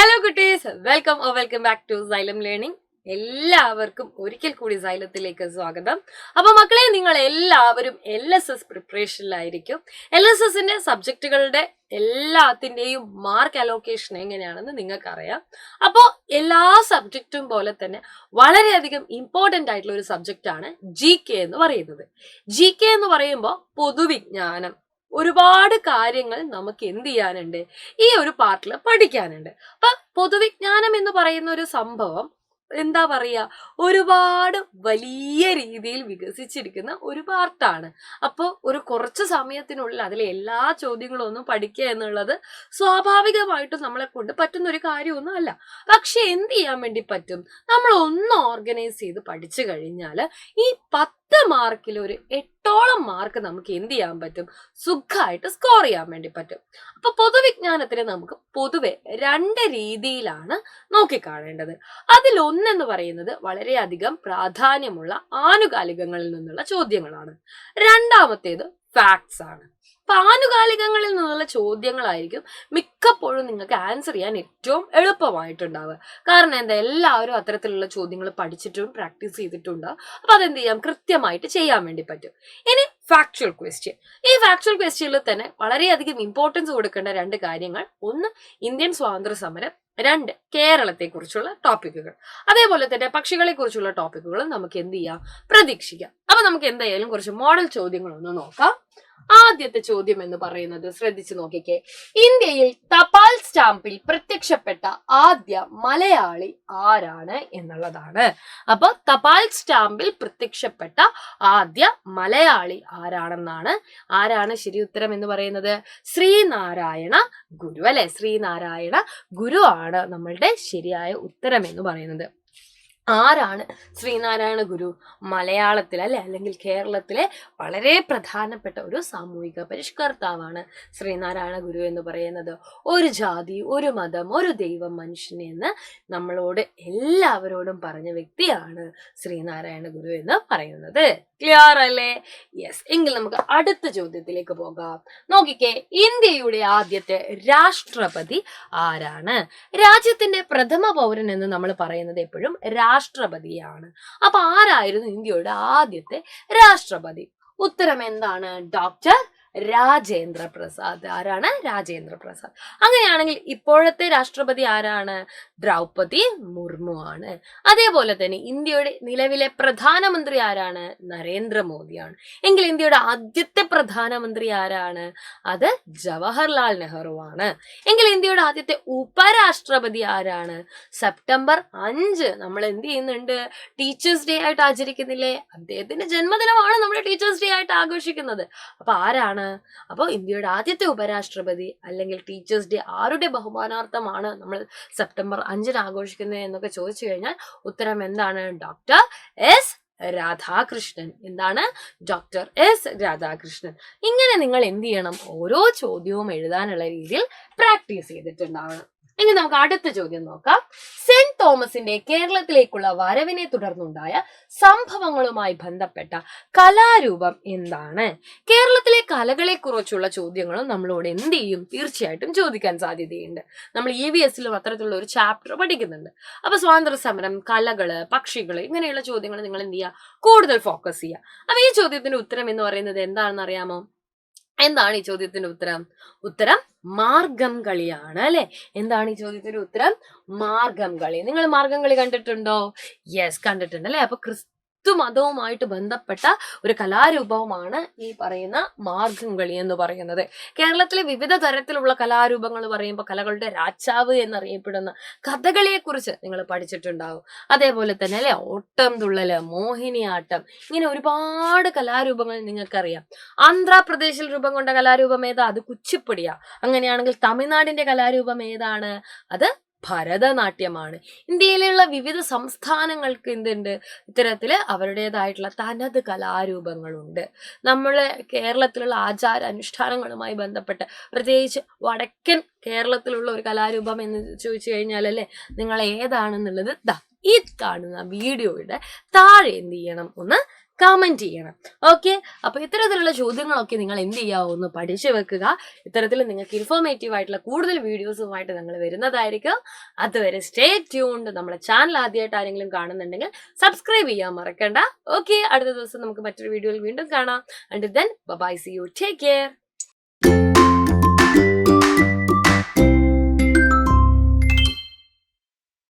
Hello കുട്ടീസ്, welcome back to Xylem Learning. എല്ലാവർക്കും ഒരിക്കൽ കൂടി സൈലത്തിലേക്ക് സ്വാഗതം. അപ്പൊ മക്കളെ, നിങ്ങൾ എല്ലാവരും LSS പ്രിപ്പറേഷനിലായിരിക്കും. LSSന്റെ സബ്ജക്റ്റുകളുടെ എല്ലാത്തിന്റെയും മാർക്ക് അലോക്കേഷൻ എങ്ങനെയാണെന്ന് നിങ്ങൾക്കറിയാം. അപ്പോൾ എല്ലാ സബ്ജക്റ്റും പോലെ തന്നെ വളരെയധികം ഇമ്പോർട്ടൻ്റ് ആയിട്ടുള്ള ഒരു സബ്ജക്റ്റാണ് GK എന്ന് പറയുന്നത്. GK എന്ന് പറയുമ്പോൾ പൊതുവിജ്ഞാനം. ഒരുപാട് കാര്യങ്ങൾ നമുക്ക് എന്ത് ചെയ്യാനുണ്ട്, ഈ ഒരു പാർട്ടിൽ പഠിക്കാനുണ്ട്. അപ്പൊ പൊതുവിജ്ഞാനം എന്ന് പറയുന്ന ഒരു സംഭവം എന്താ പറയാ, ഒരുപാട് വലിയ രീതിയിൽ വികസിച്ചിരിക്കുന്ന ഒരു പാർട്ടാണ്. അപ്പോൾ ഒരു കുറച്ച് സമയത്തിനുള്ളിൽ അതിലെ എല്ലാ ചോദ്യങ്ങളും ഒന്നും പഠിക്കുക എന്നുള്ളത് സ്വാഭാവികമായിട്ടും നമ്മളെ കൊണ്ട് പറ്റുന്ന ഒരു കാര്യമൊന്നും അല്ല. പക്ഷെ എന്ത് ചെയ്യാൻ വേണ്ടി പറ്റും, നമ്മൾ ഒന്ന് ഓർഗനൈസ് ചെയ്ത് പഠിച്ചു കഴിഞ്ഞാൽ ഈ 10 മാർക്കിൽ ഒരു 8ഓളം മാർക്ക് നമുക്ക് എന്ത് ചെയ്യാൻ പറ്റും, സുഖമായിട്ട് സ്കോർ ചെയ്യാൻ വേണ്ടി പറ്റും. അപ്പൊ പൊതുവിജ്ഞാനത്തിന് നമുക്ക് പൊതുവെ 2 രീതിയിലാണ് നോക്കിക്കാണേണ്ടത്. അതിലൊന്നെന്ന് പറയുന്നത് വളരെയധികം പ്രാധാന്യമുള്ള ആനുകാലികങ്ങളിൽ നിന്നുള്ള ചോദ്യങ്ങളാണ്. രണ്ടാമത്തേത് ഫാക്ട്സ് ആണ്. അപ്പൊ ആനുകാലികങ്ങളിൽ നിന്നുള്ള ചോദ്യങ്ങളായിരിക്കും മിക്കപ്പോഴും നിങ്ങൾക്ക് ആൻസർ ചെയ്യാൻ ഏറ്റവും എളുപ്പമായിട്ടുണ്ടാവുക. കാരണം എന്താ, എല്ലാവരും അത്തരത്തിലുള്ള ചോദ്യങ്ങൾ പഠിച്ചിട്ടും പ്രാക്ടീസ് ചെയ്തിട്ടുണ്ടാവും. അപ്പൊ അതെന്ത് ചെയ്യാം, കൃത്യമായിട്ട് ചെയ്യാൻ വേണ്ടി പറ്റും. ഇനി ഫാക്ച്വൽ ക്വസ്റ്റ്യൻ. ഈ ഫാക്ച്വൽ ക്വസ്റ്റ്യനിൽ തന്നെ വളരെയധികം ഇമ്പോർട്ടൻസ് കൊടുക്കേണ്ട 2 കാര്യങ്ങൾ: ഒന്ന്, ഇന്ത്യൻ സ്വാതന്ത്ര്യ സമരം; 2, കേരളത്തെ കുറിച്ചുള്ള ടോപ്പിക്കുകൾ. അതേപോലെ തന്നെ പക്ഷികളെ കുറിച്ചുള്ള ടോപ്പിക്കുകളും നമുക്ക് എന്ത് ചെയ്യാം, പ്രതീക്ഷിക്കാം. അപ്പൊ നമുക്ക് എന്തായാലും കുറച്ച് മോഡൽ ചോദ്യങ്ങളൊന്ന് നോക്കാം. ആദ്യത്തെ ചോദ്യം എന്ന് പറയുന്നത് ശ്രദ്ധിച്ചു നോക്കിക്കേ. ഇന്ത്യയിൽ തപാൽ സ്റ്റാമ്പിൽ പ്രത്യക്ഷപ്പെട്ട ആദ്യ മലയാളി ആരാണ് എന്നുള്ളതാണ്. അപ്പൊ തപാൽ സ്റ്റാമ്പിൽ പ്രത്യക്ഷപ്പെട്ട ആദ്യ മലയാളി ആരാണ് ശരി ഉത്തരം എന്ന് പറയുന്നത് ശ്രീനാരായണ ഗുരു, അല്ലെ? ശ്രീനാരായണ ഗുരു ആണ് നമ്മളുടെ ശരിയായ ഉത്തരം എന്ന് പറയുന്നത്. ആരാണ് ശ്രീനാരായണ ഗുരു? മലയാളത്തിൽ അല്ലെങ്കിൽ കേരളത്തിലെ വളരെ പ്രധാനപ്പെട്ട ഒരു സാമൂഹിക പരിഷ്കർത്താവാണ് ശ്രീനാരായണ ഗുരു എന്ന് പറയുന്നത്. ഒരു ജാതി, ഒരു മതം, ഒരു ദൈവം, മനുഷ്യനെ എന്ന് നമ്മളോട് എല്ലാവരോടും പറഞ്ഞ വ്യക്തിയാണ് ശ്രീനാരായണ ഗുരു എന്ന് പറയുന്നത്. ക്ലിയർ അല്ലേ? യെസ്. എങ്കിൽ നമുക്ക് അടുത്ത ചോദ്യത്തിലേക്ക് പോകാം. നോക്കിക്കേ, ഇന്ത്യയുടെ ആദ്യത്തെ രാഷ്ട്രപതി ആരാണ്? രാജ്യത്തിന്റെ പ്രഥമ പൗരൻ എന്ന് നമ്മൾ പറയുന്നത് എപ്പോഴും രാഷ്ട്രപതിയാണ്. അപ്പൊ ആരായിരുന്നു ഇന്ത്യയുടെ ആദ്യത്തെ രാഷ്ട്രപതി? ഉത്തരം എന്താണ്? ഡോക്ടർ രാജേന്ദ്ര പ്രസാദ്. ആരാണ്? രാജേന്ദ്ര പ്രസാദ്. അങ്ങനെയാണെങ്കിൽ ഇപ്പോഴത്തെ രാഷ്ട്രപതി ആരാണ്? ദ്രൗപദി മുർമു ആണ്. അതേപോലെ തന്നെ ഇന്ത്യയുടെ നിലവിലെ പ്രധാനമന്ത്രി ആരാണ്? നരേന്ദ്രമോദിയാണ്. എങ്കിൽ ഇന്ത്യയുടെ ആദ്യത്തെ പ്രധാനമന്ത്രി ആരാണ്? അത് ജവഹർലാൽ നെഹ്റു ആണ്. എങ്കിൽ ഇന്ത്യയുടെ ആദ്യത്തെ ഉപരാഷ്ട്രപതി ആരാണ്? സെപ്റ്റംബർ 5 നമ്മൾ എന്ത് ചെയ്യുന്നുണ്ട്? ടീച്ചേഴ്സ് ഡേ ആയിട്ട് ആചരിക്കുന്നില്ലേ? അദ്ദേഹത്തിന്റെ ജന്മദിനമാണ് നമ്മൾ ടീച്ചേഴ്സ് ഡേ ആയിട്ട് ആഘോഷിക്കുന്നത്. അപ്പൊ ആരാണ്? അപ്പോൾ ഇന്ത്യയുടെ ആദ്യത്തെ ഉപരാഷ്ട്രപതി അല്ലെങ്കിൽ ടീച്ചേഴ്സ് ഡേ ആരുടെ ബഹുമാനാർത്ഥമാണ് നമ്മൾ സെപ്റ്റംബർ 5 ആഘോഷിക്കുന്നത് എന്നൊക്കെ ചോദിച്ചു കഴിഞ്ഞാൽ ഉത്തരം എന്താണ്? Doctor S Radhakrishnan. എന്താണ്? Doctor S Radhakrishnan. ഇങ്ങനെ നിങ്ങൾ എന്ത് ചെയ്യണം, ഓരോ ചോദ്യവും എഴുതാനുള്ള രീതിയിൽ പ്രാക്ടീസ് ചെയ്തിട്ടുണ്ടാവണം. ഇനി നമുക്ക് അടുത്ത ചോദ്യം നോക്കാം. സെന്റ് തോമസിന്റെ കേരളത്തിലേക്കുള്ള വരവിനെ തുടർന്നുണ്ടായ സംഭവങ്ങളുമായി ബന്ധപ്പെട്ട കലാരൂപം എന്താണ്? കേരളത്തിലെ കലകളെ കുറിച്ചുള്ള ചോദ്യങ്ങളും നമ്മളോട് എന്ത് ചെയ്യും, തീർച്ചയായിട്ടും ചോദിക്കാൻ സാധ്യതയുണ്ട്. നമ്മൾ EVSലും അത്തരത്തിലുള്ള ഒരു ചാപ്റ്റർ പഠിക്കുന്നുണ്ട്. അപ്പൊ സ്വാതന്ത്ര്യ സമരം, കലകള്, പക്ഷികള്, ഇങ്ങനെയുള്ള ചോദ്യങ്ങൾ നിങ്ങൾ എന്ത് ചെയ്യുക, കൂടുതൽ ഫോക്കസ് ചെയ്യുക. അപ്പൊ ഈ ചോദ്യത്തിന്റെ ഉത്തരം എന്ന് പറയുന്നത് എന്താണെന്ന് അറിയാമോ? എന്താണ് ഈ ചോദ്യത്തിന്റെ ഉത്തരം? ഉത്തരം മാർഗം കളിയാണ്, അല്ലെ? എന്താണ് ഈ ചോദ്യത്തിന്റെ ഉത്തരം? മാർഗം കളി. നിങ്ങൾ മാർഗം കളി കണ്ടിട്ടുണ്ടോ? യെസ്, കണ്ടിട്ടുണ്ട്, അല്ലെ? അപ്പൊ മതവുമായിട്ട് ബന്ധപ്പെട്ട ഒരു കലാരൂപവുമാണ് ഈ പറയുന്ന മാർഗം കളി എന്ന് പറയുന്നത്. കേരളത്തിലെ വിവിധ തരത്തിലുള്ള കലാരൂപങ്ങൾ പറയുമ്പോൾ കലകളുടെ രാജാവ് എന്നറിയപ്പെടുന്ന കഥകളിയെ കുറിച്ച് നിങ്ങൾ പഠിച്ചിട്ടുണ്ടാവും. അതേപോലെ തന്നെ, അല്ലെ, ഓട്ടം തുള്ളല്, മോഹിനിയാട്ടം, ഇങ്ങനെ ഒരുപാട് കലാരൂപങ്ങൾ നിങ്ങൾക്കറിയാം. ആന്ധ്രാപ്രദേശിൽ രൂപം കൊണ്ട കലാരൂപം ഏതാ? അത് കുച്ചിപ്പുടിയാ. അങ്ങനെയാണെങ്കിൽ തമിഴ്നാടിന്റെ കലാരൂപം ഏതാണ്? അത് ഭരതനാട്യമാണ്. ഇന്ത്യയിലുള്ള വിവിധ സംസ്ഥാനങ്ങൾക്ക് എന്തുണ്ട്, ഇത്തരത്തില് അവരുടേതായിട്ടുള്ള തനത് കലാരൂപങ്ങളുണ്ട്. നമ്മള് കേരളത്തിലുള്ള ആചാര അനുഷ്ഠാനങ്ങളുമായി ബന്ധപ്പെട്ട് പ്രത്യേകിച്ച് വടക്കൻ കേരളത്തിലുള്ള ഒരു കലാരൂപം എന്ന് ചോദിച്ചു കഴിഞ്ഞാൽ, അല്ലെ, നിങ്ങൾ ഏതാണെന്നുള്ളത് ഈ കാണുന്ന വീഡിയോയുടെ താഴെ എന്ത് ചെയ്യണം, ഒന്ന് കമന്റ് ചെയ്യണം. ഓക്കെ, അപ്പൊ ഇത്തരത്തിലുള്ള ചോദ്യങ്ങളൊക്കെ നിങ്ങൾ എന്ത് ചെയ്യാവോ ഒന്ന് പഠിച്ചു വെക്കുക. ഇത്തരത്തിൽ നിങ്ങൾക്ക് ഇൻഫോർമേറ്റീവ് ആയിട്ടുള്ള കൂടുതൽ വീഡിയോസുമായിട്ട് ഞങ്ങൾ വരുന്നതായിരിക്കും. അതുവരെ സ്റ്റേ ട്യൂൺഡ്. നമ്മുടെ ചാനൽ ആദ്യമായിട്ട് ആരെങ്കിലും കാണുന്നുണ്ടെങ്കിൽ സബ്സ്ക്രൈബ് ചെയ്യാൻ മറക്കണ്ട. ഓക്കെ, അടുത്ത ദിവസം നമുക്ക് മറ്റൊരു വീഡിയോയിൽ വീണ്ടും കാണാം. Until then, bye bye, see you, take care.